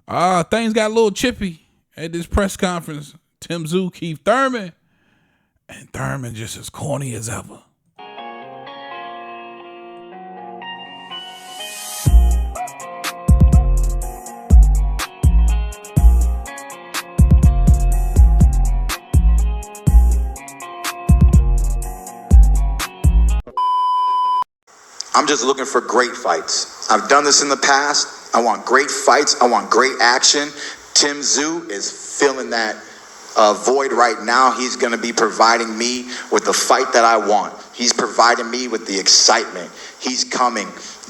Things got a little chippy at this press conference. Tszyu, Keith Thurman, and Thurman just as corny as ever. I'm just looking for great fights. I've done this in the past. I want great fights. I want great action. Tszyu is filling that void right now. He's going to be providing me with the fight that I want. He's providing me with the excitement. He's coming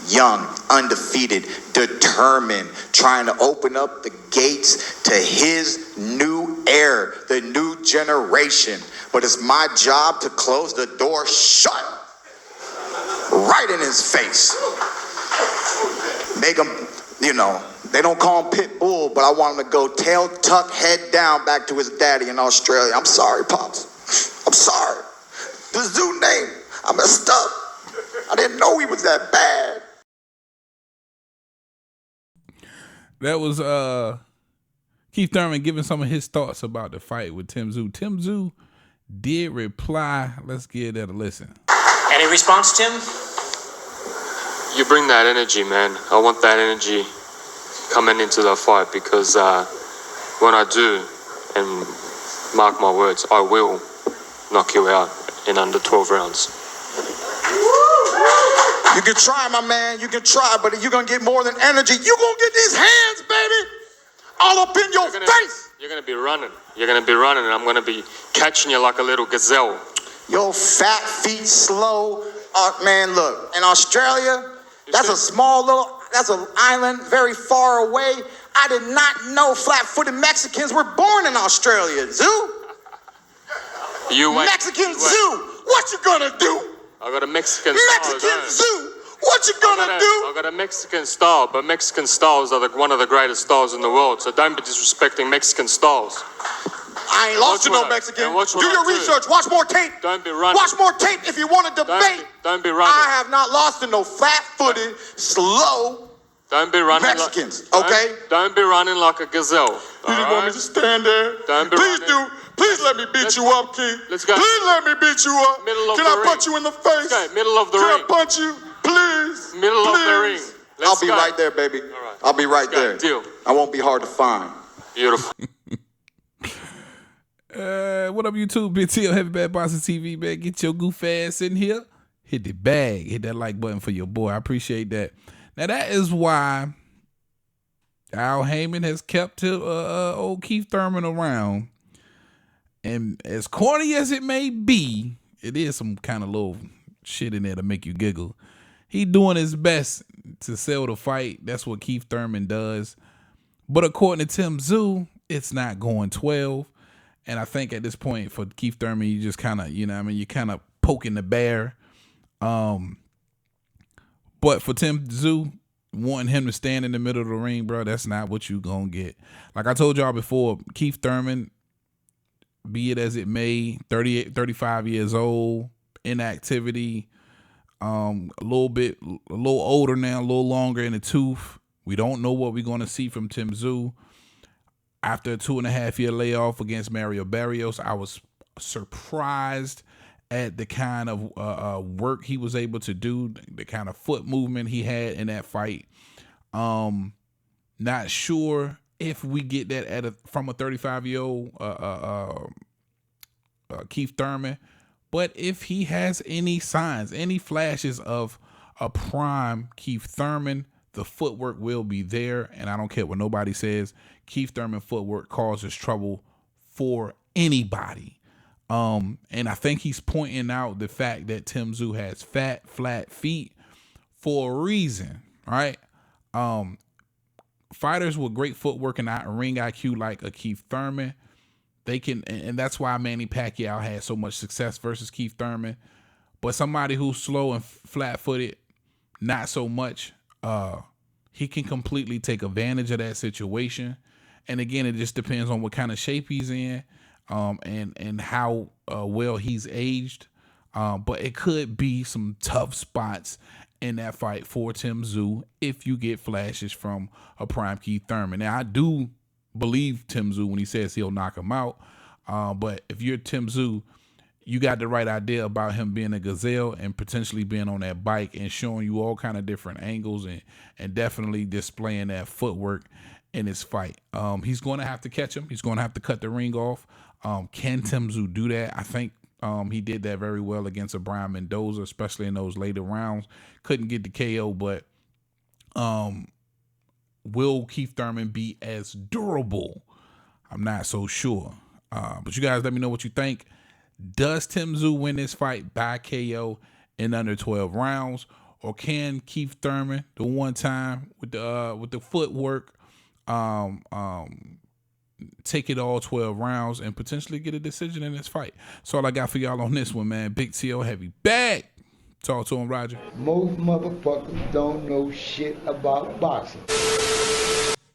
young, undefeated, determined, trying to open up the gates to his new era, the new generation. But it's my job to close the door shut. Right in his face. Make him, they don't call him Pit Bull, but I want him to go tail tuck, head down back to his daddy in Australia. I'm sorry, Pops. I'm sorry. The zoo name, I messed up. I didn't know he was that bad. That was Keith Thurman giving some of his thoughts about the fight with Tszyu. Tszyu did reply. Let's give that a listen. Any response, Tim? You bring that energy, man. I want that energy coming into the fight because when I do, and mark my words, I will knock you out in under 12 rounds. You can try, my man. You can try, but you're going to get more than energy. You're going to get these hands, baby, all up in your face. You're going to be running. You're going to be running, and I'm going to be catching you like a little gazelle. Your fat feet slow. Man, look, in Australia, that's a small that's an island very far away. I did not know flat-footed Mexicans were born in Australia. Zoo? Mexican zoo. What you gonna do? I got a Mexican Mexican zoo. What you gonna do? I got a Mexican style, but Mexican styles are one of the greatest styles in the world, so don't be disrespecting Mexican styles. I ain't lost to no Mexican. Do your research. Watch more tape. Don't be running. Watch more tape if you want to debate. Don't be running. I have not lost to no flat-footed, slow Don't be running Mexicans, okay? Don't be running like a gazelle. You just want me to stand there? Don't be running. Please let me beat you up, Keith. Let's go. Please let me beat you up. Can I punch you in the face? Okay, middle of the ring. Can I punch you? Please. Middle of the ring. I'll be right there, baby. All right. I'll be right there. Deal. I won't be hard to find. Beautiful. What up, YouTube? Big T, Heavy Bad Boxing TV, man. Get your goof ass in here. Hit the bag. Hit that like button for your boy. I appreciate that. Now, that is why Al Heyman has kept old Keith Thurman around. And as corny as it may be, it is some kind of little shit in there to make you giggle. He doing his best to sell the fight. That's what Keith Thurman does. But according to Tszyu, it's not going 12. And I think at this point for Keith Thurman, you just kind of, you're kind of poking the bear. But for Tszyu, wanting him to stand in the middle of the ring, bro, that's not what you gonna get. Like I told y'all before, Keith Thurman, be it as it may, 38, 35 years old, inactivity, a little older now, a little longer in the tooth. We don't know what we're going to see from Tszyu. After a 2.5-year layoff against Mario Barrios, I was surprised at the kind of work he was able to do, the kind of foot movement he had in that fight. Not sure if we get that from a 35-year-old Keith Thurman, but if he has any signs, any flashes of a prime Keith Thurman, the footwork will be there, and I don't care what nobody says. Keith Thurman footwork causes trouble for anybody. And I think he's pointing out the fact that Tszyu has fat, flat feet for a reason, right? Fighters with great footwork and ring IQ like a Keith Thurman, they can, and that's why Manny Pacquiao had so much success versus Keith Thurman. But somebody who's slow and flat-footed, not so much. He can completely take advantage of that situation. And again, it just depends on what kind of shape he's in, and how well he's aged. But it could be some tough spots in that fight for Tim Tszyu if you get flashes from a prime Keith Thurman. Now, I do believe Tim Tszyu when he says he'll knock him out, but if you're Tim Tszyu, you got the right idea about him being a gazelle and potentially being on that bike and showing you all kind of different angles and definitely displaying that footwork in his fight. He's going to have to catch him. He's going to have to cut the ring off. Can Tim Tszyu do that? I think he did that very well against a Brian Mendoza, especially in those later rounds. Couldn't get the KO, but will Keith Thurman be as durable? I'm not so sure. But you guys let me know what you think. Does Tim Tszyu win this fight by KO in under 12 rounds? Or can Keith Thurman, the one time with the footwork, take it all 12 rounds and potentially get a decision in this fight? That's all I got for y'all on this one, man. Big T.O. heavy bag. Talk to him, Roger. Most motherfuckers don't know shit about boxing.